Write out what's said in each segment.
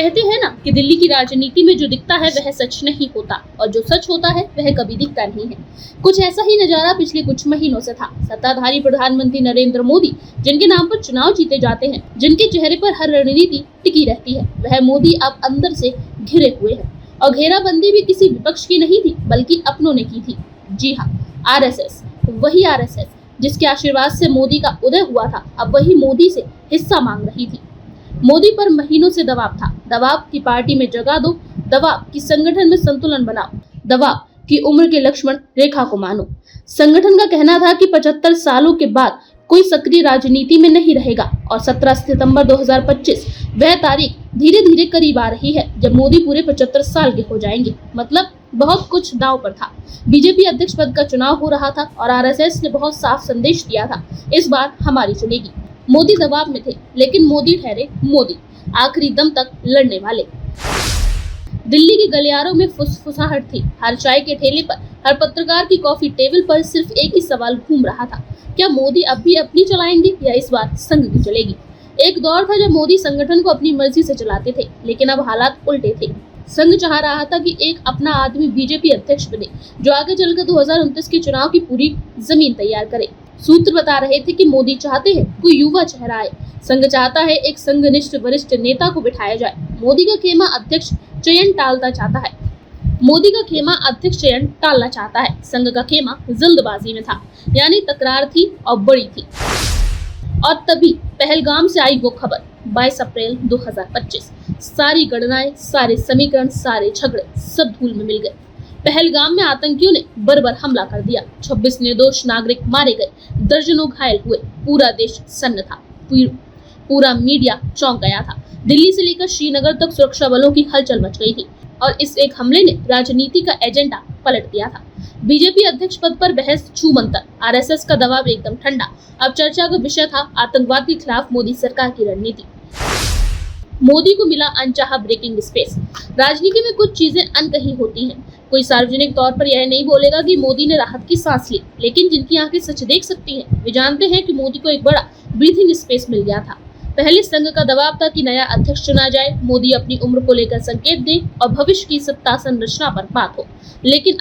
कहते हैं ना कि दिल्ली की राजनीति में जो दिखता है वह सच नहीं होता और जो सच होता है वह कभी दिखता नहीं है। कुछ ऐसा ही नजारा पिछले कुछ महीनों से था। सत्ताधारी प्रधानमंत्री नरेंद्र मोदी, जिनके नाम पर चुनाव जीते जाते हैं, जिनके चेहरे पर हर रणनीति टिकी रहती है, वह मोदी अब अंदर से घिरे हुए हैं। और घेराबंदी भी किसी विपक्ष की नहीं थी बल्कि अपनों ने की थी। जी हाँ, आरएसएस, वही आरएसएस जिसके आशीर्वाद से मोदी का उदय हुआ था, अब वही मोदी से हिस्सा मांग रही थी। मोदी पर महीनों से दबाव था, दबाव की पार्टी में जगह दो, दबाव की संगठन में संतुलन बनाओ, दबाव की उम्र के लक्ष्मण रेखा को मानो। संगठन का कहना था कि 75 सालों के बाद कोई सक्रिय राजनीति में नहीं रहेगा और 17 सितंबर 2025 वह तारीख धीरे धीरे करीब आ रही है जब मोदी पूरे 75 साल के हो जाएंगे। मतलब बहुत कुछ दांव पर था। बीजेपी अध्यक्ष पद का चुनाव हो रहा था और आरएसएस ने बहुत साफ संदेश दिया था, इस बार हमारी चुनेगी। मोदी दबाव में थे लेकिन मोदी ठहरे मोदी, आखिरी दम तक लड़ने वाले। दिल्ली के गलियारों में फुसफुसाहट थी। हर चाय के ठेले पर, हर पत्रकार की कॉफी टेबल पर सिर्फ एक ही सवाल घूम रहा था, क्या मोदी अब भी अपनी चलाएंगे या इस बार संघ की चलेगी। एक दौर था जब मोदी संगठन को अपनी मर्जी से चलाते थे, लेकिन अब हालात उल्टे थे। संघ चाह रहा था कि एक अपना आदमी बीजेपी अध्यक्ष बने जो आगे चलकर 2029 के चुनाव की पूरी जमीन तैयार करे। सूत्र बता रहे थे कि मोदी चाहते हैं कोई युवा चेहरा आए, संघ चाहता है एक संघनिष्ठ वरिष्ठ नेता को बिठाया जाए। मोदी का खेमा अध्यक्ष चयन टालना चाहता है। संघ का खेमा जल्दबाजी में था, यानी तकरार थी और बड़ी थी। और तभी पहलगाम से आई वो खबर, 22 अप्रैल 2025। सारी गणनाएं, सारे समीकरण, सारे झगड़े सब धूल में मिल गए। पहलगाम में आतंकियों ने बर्बर हमला कर दिया, 26 निर्दोष नागरिक मारे गए, दर्जनों घायल हुए, पूरा देश सन्न था, पूरा मीडिया चौंक गया था। दिल्ली से लेकर श्रीनगर तक सुरक्षा बलों की हलचल मच गई थी और इस एक हमले ने राजनीति का एजेंडा पलट दिया था। बीजेपी अध्यक्ष पद पर बहस छूमंतर, आरएसएस का दबाव एकदम ठंडा। अब चर्चा का विषय था आतंकवाद के खिलाफ मोदी सरकार की रणनीति। मोदी को मिला अनचाहा ब्रेकिंग स्पेस। राजनीति में कुछ चीजें अनकही होती हैं। कोई सार्वजनिक तौर पर यह नहीं बोलेगा कि मोदी ने राहत की सांस ली, लेकिन जिनकी आंखें सच देख सकती हैं, वे जानते हैं कि मोदी को एक बड़ा ब्रीथिंग स्पेस मिल गया था। पहले संघ का दबाव था कि नया अध्यक्ष चुना जाए, मोदी अपनी उम्र को लेकर संकेत दें और भविष्य की सत्ता संरचना पर बात हो। लेकिन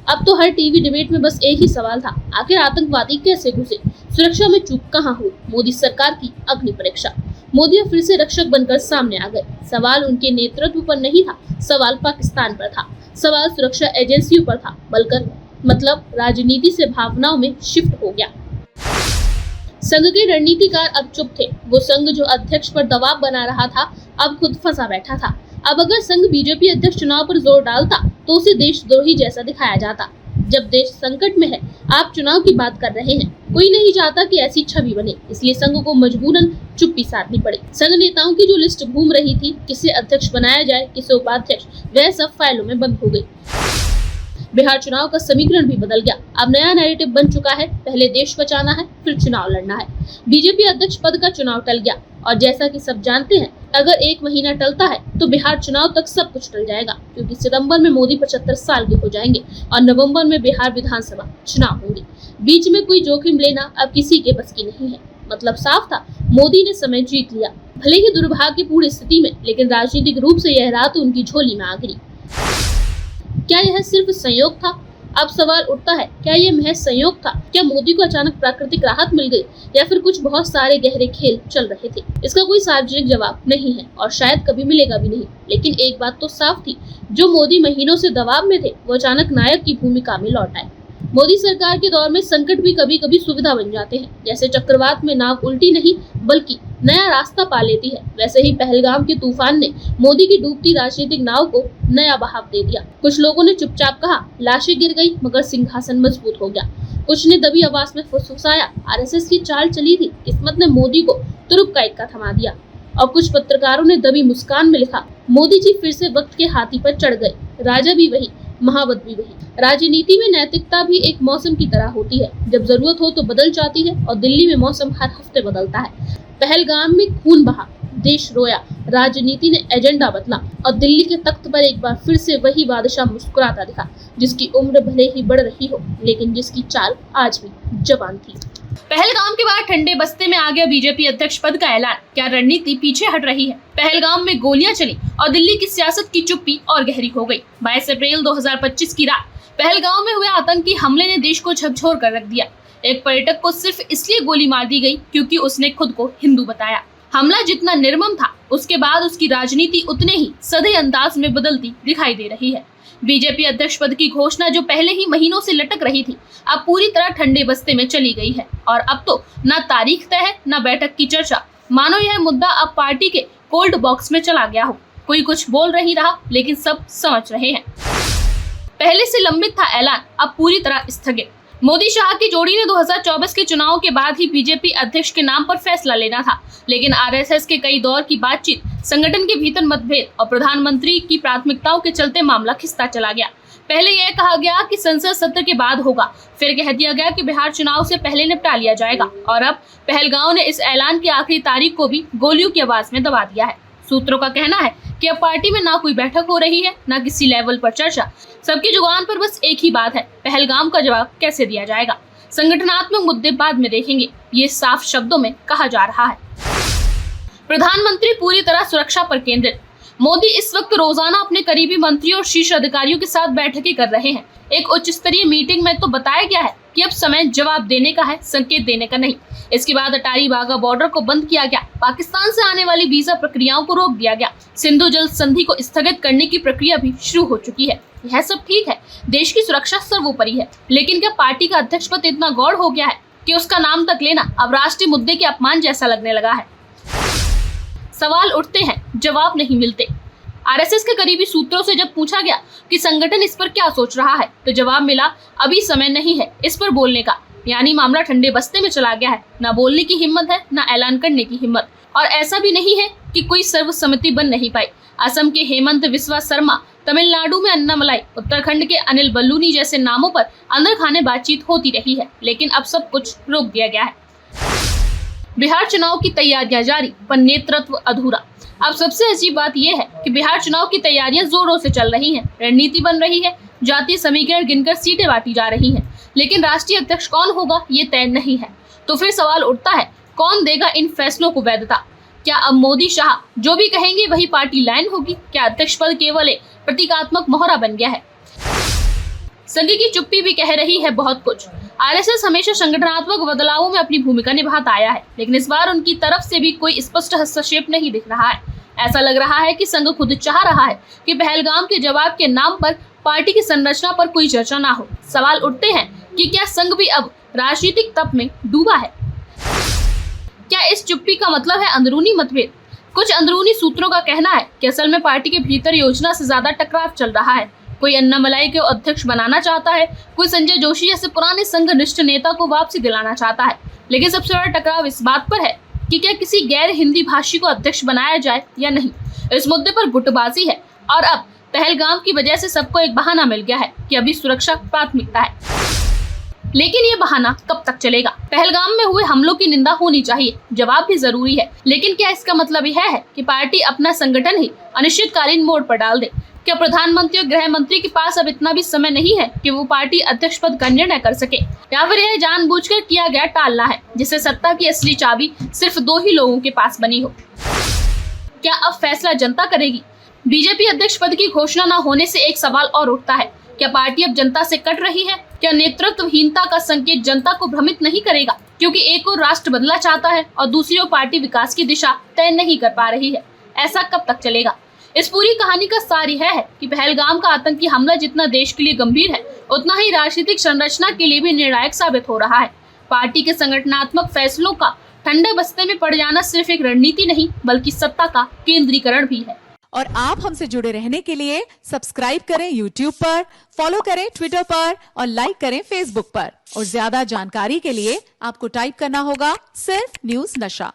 अब तो हर टीवी डिबेट में बस एक ही सवाल था, आखिर आतंकवादी कैसे घुसे, सुरक्षा में चूक कहां हुई, मोदी सरकार की अग्नि परीक्षा। मोदी फिर से रक्षक बनकर सामने आ गए। सवाल उनके नेतृत्व पर नहीं था, सवाल पाकिस्तान पर था, सवाल सुरक्षा एजेंसियों पर था, मतलब राजनीति से भावनाओं में शिफ्ट हो गया। संघ के रणनीतिकार अब चुप थे। वो संघ जो अध्यक्ष पर दबाव बना रहा था, अब खुद फंसा बैठा था। अब अगर संघ बीजेपी अध्यक्ष चुनाव पर जोर डालता तो उसे देशद्रोही जैसा दिखाया जाता। जब देश संकट में है, आप चुनाव की बात कर रहे हैं, कोई नहीं चाहता कि ऐसी छवि बने, इसलिए संघ को मजबूरन चुप्पी साधनी पड़ी। संघ नेताओं की जो लिस्ट घूम रही थी, किसे अध्यक्ष बनाया जाए, किसे उपाध्यक्ष, वह सब फाइलों में बंद हो गई। बिहार चुनाव का समीकरण भी बदल गया। अब नया नैरेटिव बन चुका है, पहले देश बचाना है, फिर चुनाव लड़ना है। बीजेपी अध्यक्ष पद का चुनाव टल गया और जैसा कि सब जानते हैं, अगर 1 महीना टलता है तो बिहार चुनाव तक सब कुछ टल जाएगा, क्योंकि सितंबर में मोदी 75 साल के हो जाएंगे और नवंबर में बिहार विधानसभा चुनाव होंगे। बीच में कोई जोखिम लेना अब किसी के बस की नहीं है। मतलब साफ था, मोदी ने समय जीत लिया, भले ही दुर्भाग्यपूर्ण स्थिति में, लेकिन राजनीतिक रूप से यह रात उनकी झोली में आ गिरी। क्या यह सिर्फ संयोग था? अब सवाल उठता है, क्या यह महज संयोग था? क्या मोदी को अचानक प्राकृतिक राहत मिल गई या फिर कुछ बहुत सारे गहरे खेल चल रहे थे? इसका कोई सार्वजनिक जवाब नहीं है और शायद कभी मिलेगा भी नहीं। लेकिन एक बात तो साफ थी, जो मोदी महीनों से दबाव में थे, वो अचानक नायक की भूमिका में लौट आए। मोदी सरकार के दौर में संकट भी कभी कभी सुविधा बन जाते हैं। जैसे चक्रवात में नाव उल्टी नहीं बल्कि नया रास्ता पा लेती है, वैसे ही पहलगाम के तूफान ने मोदी की डूबती राजनीतिक नाव को नया बहाव दे दिया। कुछ लोगों ने चुपचाप कहा, लाशें गिर गई मगर सिंहासन मजबूत हो गया। कुछ ने दबी आवाज में फुसफुसाया, आरएसएस की चाल चली थी, किस्मत ने मोदी को तुरुप का इक्का थमा दिया। और कुछ पत्रकारों ने दबी मुस्कान में लिखा, मोदी जी फिर से वक्त के हाथी पर चढ़ गए। राजा भी वही, महावत भी वही। राजनीति में नैतिकता भी एक मौसम की तरह होती है, जब जरूरत हो तो बदल जाती है और दिल्ली में मौसम हर हफ्ते बदलता है। पहलगाम में खून बहा, देश रोया, राजनीति ने एजेंडा बदला और दिल्ली के तख्त पर एक बार फिर से वही बादशाह मुस्कुराता दिखा, जिसकी उम्र भले ही बढ़ रही हो, लेकिन जिसकी चाल आज भी जवान थी। पहलगाम के बाद ठंडे बस्ते में आ गया बीजेपी अध्यक्ष पद का ऐलान। क्या रणनीति पीछे हट रही है? पहलगाम में गोलियां चली और दिल्ली की सियासत की चुप्पी और गहरी हो गई। 22 अप्रैल 2025 की रात पहलगाम में हुए आतंकी हमले ने देश को झकझोर कर रख दिया। एक पर्यटक को सिर्फ इसलिए गोली मार दी गई क्योंकि उसने खुद को हिंदू बताया। हमला जितना निर्मम था, उसके बाद उसकी राजनीति उतने ही सधे अंदाज में बदलती दिखाई दे रही है। बीजेपी अध्यक्ष पद की घोषणा जो पहले ही महीनों से लटक रही थी, अब पूरी तरह ठंडे बस्ते में चली गई है और अब तो न तारीख तय है न बैठक की चर्चा। मानो यह मुद्दा अब पार्टी के कोल्ड बॉक्स में चला गया हो। कोई कुछ बोल नहीं रहा, लेकिन सब समझ रहे हैं। पहले से लंबित था ऐलान, अब पूरी तरह स्थगित। मोदी शाह की जोड़ी ने 2024 के चुनाव के बाद ही बीजेपी अध्यक्ष के नाम पर फैसला लेना था, लेकिन आरएसएस के कई दौर की बातचीत, संगठन के भीतर मतभेद और प्रधानमंत्री की प्राथमिकताओं के चलते मामला खिसता चला गया। पहले यह कहा गया कि संसद सत्र के बाद होगा, फिर कह दिया गया कि बिहार चुनाव से पहले निपटा लिया जाएगा और अब पहलगाम ने इस ऐलान की आखिरी तारीख को भी गोलियों की आवाज में दबा दिया है। सूत्रों का कहना है कि अब पार्टी में ना कोई बैठक हो रही है, ना किसी लेवल पर चर्चा। सबकी जुबान पर बस एक ही बात है, पहलगाम का जवाब कैसे दिया जाएगा। संगठनात्मक मुद्दे बाद में देखेंगे, ये साफ शब्दों में कहा जा रहा है। प्रधानमंत्री पूरी तरह सुरक्षा पर केंद्रित। मोदी इस वक्त रोजाना अपने करीबी मंत्रियों और शीर्ष अधिकारियों के साथ बैठकें कर रहे हैं। एक उच्च स्तरीय मीटिंग में तो बताया गया है कि अब समय जवाब देने का है, संकेत देने का नहीं। इसके बाद अटारी वाघा बॉर्डर को बंद किया गया, पाकिस्तान से आने वाली वीजा प्रक्रियाओं को रोक दिया गया, सिंधु जल संधि को स्थगित करने की प्रक्रिया भी शुरू हो चुकी है। यह सब ठीक है, देश की सुरक्षा सर्वोपरि है, लेकिन क्या पार्टी का अध्यक्ष पद इतना गौड़ हो गया है कि उसका नाम तक लेना अब राष्ट्रीय मुद्दे के अपमान जैसा लगने लगा है? सवाल उठते हैं, जवाब नहीं मिलते। आरएसएस के करीबी सूत्रों से जब पूछा गया कि संगठन इस पर क्या सोच रहा है, तो जवाब मिला, अभी समय नहीं है इस पर बोलने का। यानी मामला ठंडे बस्ते में चला गया है, ना बोलने की हिम्मत है, ना ऐलान करने की हिम्मत। और ऐसा भी नहीं है कि कोई सर्वसम्मति बन नहीं पाई। असम के हेमंत बिस्वा शर्मा, तमिलनाडु में अन्नामलाई, उत्तराखंड के अनिल बलूनी जैसे नामों पर अंदर खाने बातचीत होती रही है, लेकिन अब सब कुछ रोक दिया गया है। बिहार चुनाव की तैयारियां जारी, पर नेतृत्व अधूरा। अब सबसे अजीब बात यह है कि बिहार चुनाव की तैयारियां जोरों से चल रही हैं, रणनीति बन रही है, जातीय समीकरण गिनकर सीटें बांटी जा रही हैं, लेकिन राष्ट्रीय अध्यक्ष कौन होगा ये तय नहीं है। तो फिर सवाल उठता है, कौन देगा इन फैसलों को वैधता? क्या अब मोदी शाह जो भी कहेंगे वही पार्टी लाइन होगी? क्या अध्यक्ष पद केवल एक प्रतीकात्मक मोहरा बन गया है? संघ की चुप्पी भी कह रही है बहुत कुछ। आरएसएस हमेशा संगठनात्मक बदलावों में अपनी भूमिका निभाता आया है, लेकिन इस बार उनकी तरफ से भी कोई स्पष्ट हस्तक्षेप नहीं दिख रहा है। ऐसा लग रहा है कि संघ खुद चाह रहा है कि पहलगाम के जवाब के नाम पर पार्टी की संरचना पर कोई चर्चा ना हो। सवाल उठते हैं कि क्या संघ भी अब राजनीतिक तप में डूबा है? क्या इस चुप्पी का मतलब है अंदरूनी मतभेद? कुछ अंदरूनी सूत्रों का कहना है कि असल में पार्टी के भीतर योजना से ज्यादा टकराव चल रहा है। कोई अन्नामलाई को अध्यक्ष बनाना चाहता है, कोई संजय जोशी जैसे पुराने संघनिष्ठ नेता को वापसी दिलाना चाहता है। लेकिन सबसे बड़ा टकराव इस बात पर है कि क्या किसी गैर हिंदी भाषी को अध्यक्ष बनाया जाए या नहीं। इस मुद्दे पर गुटबाजी है और अब पहलगाम की वजह से सबको एक बहाना मिल गया है कि अभी सुरक्षा प्राथमिकता है। लेकिन ये बहाना कब तक चलेगा? पहलगाम में हुए हमलों की निंदा होनी चाहिए, जवाब भी जरूरी है, लेकिन क्या इसका मतलब यह है कि पार्टी अपना संगठन ही अनिश्चितकालीन मोड पर डाल दे? क्या प्रधानमंत्री और गृह मंत्री के पास अब इतना भी समय नहीं है कि वो पार्टी अध्यक्ष पद का निर्णय कर सके, या फिर यह जानबूझकर किया गया टालना है जिससे सत्ता की असली चाबी सिर्फ 2 ही लोगों के पास बनी हो? क्या अब फैसला जनता करेगी? बीजेपी अध्यक्ष पद की घोषणा न होने से एक सवाल और उठता है, क्या पार्टी अब जनता से कट रही है? क्या नेतृत्वहीनता का संकेत जनता को भ्रमित नहीं करेगा, क्योंकि एक और राष्ट्र बदला चाहता है और दूसरी ओर पार्टी विकास की दिशा तय नहीं कर पा रही है? ऐसा कब तक चलेगा? इस पूरी कहानी का सार यह है कि पहलगाम का आतंकी हमला जितना देश के लिए गंभीर है, उतना ही राजनीतिक संरचना के लिए भी निर्णायक साबित हो रहा है। पार्टी के संगठनात्मक फैसलों का ठंडे बस्ते में पड़ जाना सिर्फ एक रणनीति नहीं, बल्कि सत्ता का केंद्रीकरण भी है। और आप हमसे जुड़े रहने के लिए सब्सक्राइब करें YouTube पर, फॉलो करें Twitter पर और लाइक करें Facebook पर। और ज्यादा जानकारी के लिए आपको टाइप करना होगा सिर्फ न्यूज़ नशा।